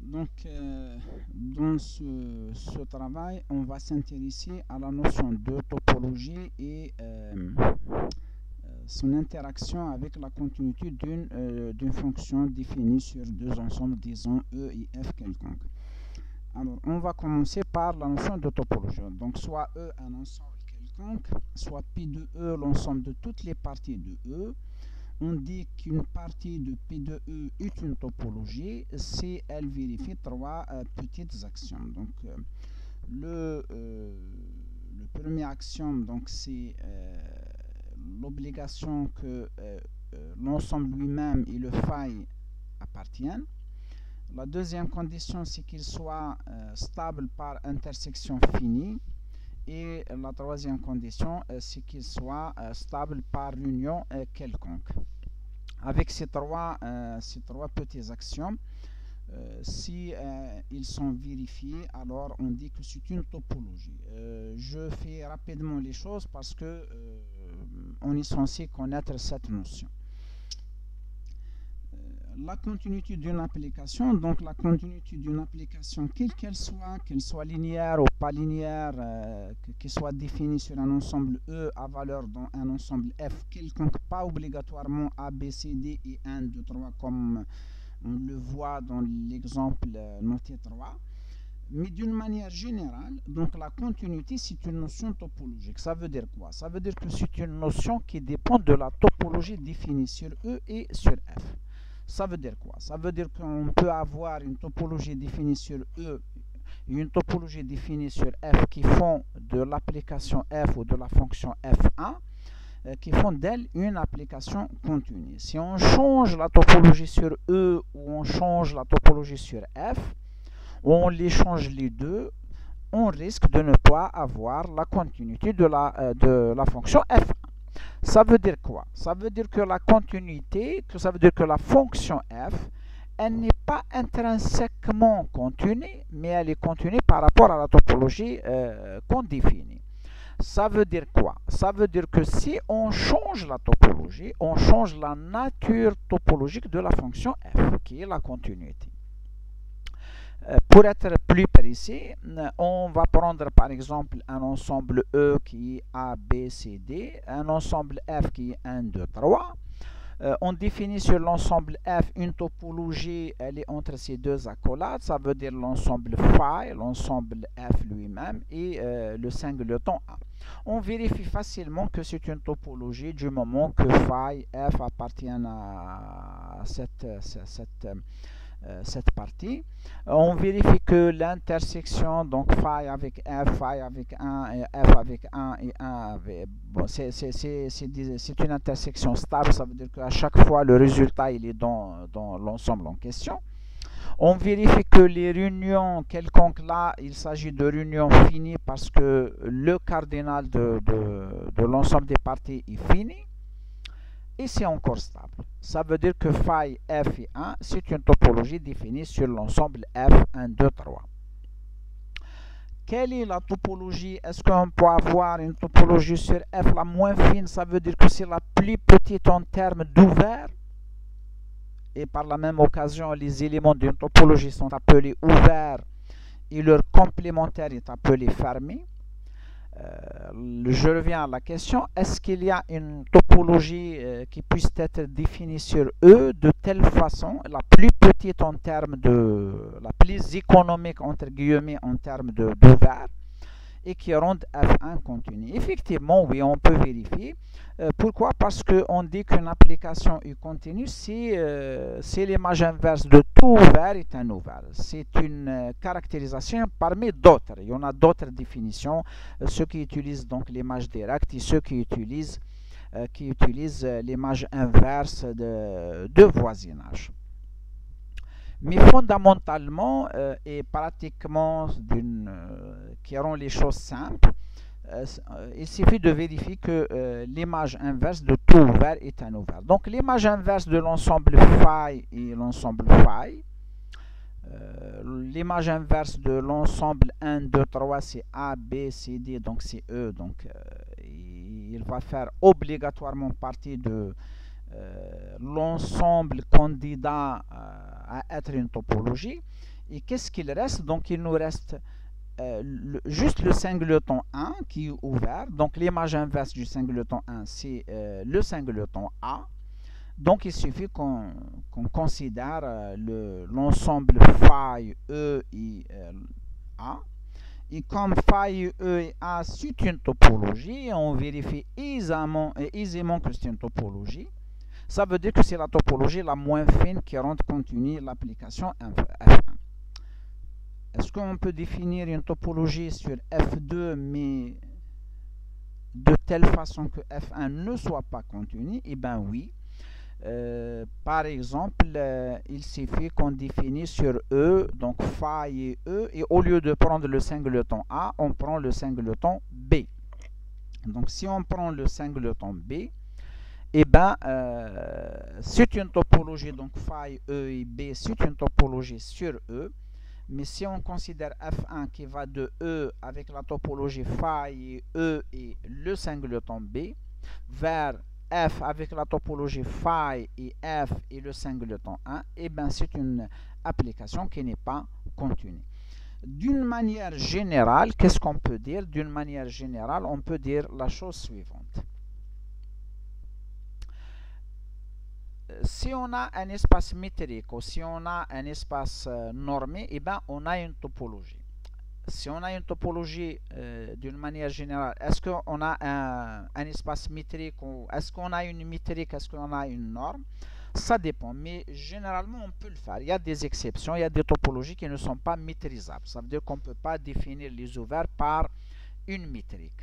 Donc, dans ce travail, on va s'intéresser à la notion de topologie et son interaction avec la continuité d'une fonction définie sur deux ensembles, disons E et F quelconque. Alors, on va commencer par la notion de topologie. Donc, soit E un ensemble quelconque, soit P de E l'ensemble de toutes les parties de E. On dit qu'une partie de P de E est une topologie si elle vérifie trois petites axiomes. Donc, le premier axiome, donc, c'est l'obligation que l'ensemble lui-même et le phi appartiennent. La deuxième condition, c'est qu'il soit stable par intersection finie. Et la troisième condition, c'est qu'il soit stable par union quelconque. Avec ces trois petits axiomes, si ils sont vérifiés, alors on dit que c'est une topologie. Je fais rapidement les choses parce que on est censé connaître cette notion. La continuité d'une application, donc la continuité d'une application, quelle qu'elle soit linéaire ou pas linéaire, qu'elle soit définie sur un ensemble E à valeur dans un ensemble F quelconque, pas obligatoirement A, B, C, D et 1, 2, 3 comme on le voit dans l'exemple noté 3. Mais d'une manière générale, donc la continuité c'est une notion topologique. Ça veut dire quoi? Ça veut dire que c'est une notion qui dépend de la topologie définie sur E et sur F. Ça veut dire quoi? Ça veut dire qu'on peut avoir une topologie définie sur E et une topologie définie sur F qui font de l'application F ou de la fonction F1 qui font d'elle une application continue. Si on change la topologie sur E ou on change la topologie sur F, ou on les change les deux, on risque de ne pas avoir la continuité de la fonction F1. Ça veut dire quoi? Ça veut dire que la continuité, ça veut dire que la fonction f, elle n'est pas intrinsèquement continue, mais elle est continue par rapport à la topologie qu'on définit. Ça veut dire quoi? Ça veut dire que si on change la topologie, on change la nature topologique de la fonction f, qui est la continuité. Pour être plus précis, on va prendre par exemple un ensemble E qui est A, B, C, D, un ensemble F qui est 1, 2, 3. On définit sur l'ensemble F une topologie, elle est entre ces deux accolades, ça veut dire l'ensemble phi, l'ensemble F lui-même et le singleton A. On vérifie facilement que c'est une topologie du moment que phi, F appartiennent à cette partie. On vérifie que l'intersection, donc phi avec avec 1 et f avec 1 et 1 avec, bon, c'est une intersection stable, ça veut dire qu'à chaque fois le résultat il est dans l'ensemble en question. On vérifie que les réunions quelconques là, il s'agit de réunions finies parce que le cardinal de l'ensemble des parties est fini. Et c'est encore stable. Ça veut dire que phi f et 1, c'est une topologie définie sur l'ensemble f 1, 2, 3. Quelle est la topologie? Est-ce qu'on peut avoir une topologie sur f la moins fine? Ça veut dire que c'est la plus petite en termes d'ouvert. Et par la même occasion, les éléments d'une topologie sont appelés ouverts et leur complémentaire est appelé fermé. Je reviens à la question, est-ce qu'il y a une topologie qui puisse être définie sur E de telle façon, la plus petite en termes la plus économique entre guillemets en termes d'ouvert, et qui rende F1 continu? Effectivement, oui, on peut vérifier. Pourquoi? Parce qu'on dit qu'une application est continue si l'image inverse de tout ouvert est un ouvert. C'est une caractérisation parmi d'autres. Il y en a d'autres définitions, ceux qui utilisent donc l'image directe et ceux qui utilisent l'image inverse de voisinage. Mais fondamentalement et pratiquement qui rend les choses simples, il suffit de vérifier que l'image inverse de tout ouvert est un ouvert. Donc l'image inverse de l'ensemble phi est l'ensemble phi. L'image inverse de l'ensemble 1, 2, 3 c'est A, B, C, D, donc c'est E. Donc il va faire obligatoirement partie de l'ensemble candidat à être une topologie. Et qu'est-ce qu'il reste? Donc il nous reste juste le singleton 1 qui est ouvert. Donc l'image inverse du singleton 1, c'est le singleton A. Donc il suffit qu'on considère l'ensemble phi E et A. Et comme phi E et A, c'est une topologie, on vérifie aisément que c'est une topologie. Ça veut dire que c'est la topologie la moins fine qui rend continue l'application F1. Est-ce qu'on peut définir une topologie sur F2, mais de telle façon que F1 ne soit pas continu? Eh bien oui. Par exemple, il suffit qu'on définisse sur E, donc phi et E, et au lieu de prendre le singleton A, on prend le singleton B. Donc si on prend le singleton B, eh bien, c'est une topologie, donc phi, E et B, c'est une topologie sur E. Mais si on considère F1 qui va de E avec la topologie phi et E et le singleton B, vers F avec la topologie phi et F et le singleton 1, eh bien c'est une application qui n'est pas continue. D'une manière générale, qu'est-ce qu'on peut dire? D'une manière générale, on peut dire la chose suivante. Si on a un espace métrique ou si on a un espace normé, eh bien on a une topologie. Si on a une topologie d'une manière générale, est-ce qu'on a un espace métrique ou est-ce qu'on a une métrique, est-ce qu'on a une norme? Ça dépend, mais généralement on peut le faire. Il y a des exceptions, il y a des topologies qui ne sont pas métrisables. Ça veut dire qu'on ne peut pas définir les ouverts par une métrique.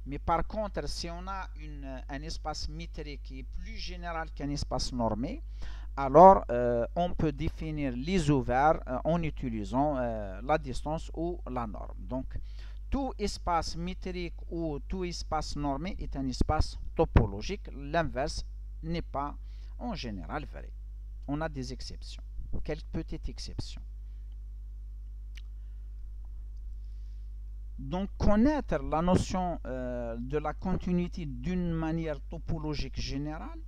Mais par contre, si on a un espace métrique qui est plus général qu'un espace normé, alors on peut définir les ouverts en utilisant la distance ou la norme. Donc, tout espace métrique ou tout espace normé est un espace topologique. L'inverse n'est pas en général vrai. On a des exceptions, quelques petites exceptions. Donc, connaître la notion de la continuité d'une manière topologique générale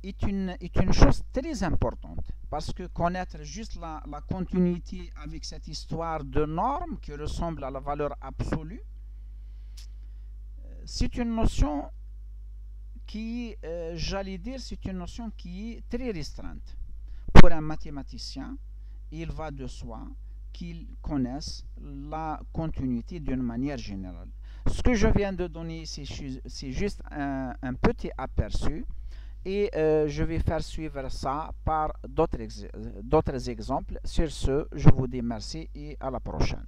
est une chose très importante, parce que connaître juste la continuité avec cette histoire de norme qui ressemble à la valeur absolue, c'est une notion qui, j'allais dire, c'est une notion qui est très restreinte. Pour un mathématicien, il va de soi qu'ils connaissent la continuité d'une manière générale. Ce que je viens de donner, c'est juste un petit aperçu et je vais faire suivre ça par d'autres exemples. Sur ce, je vous dis merci et à la prochaine.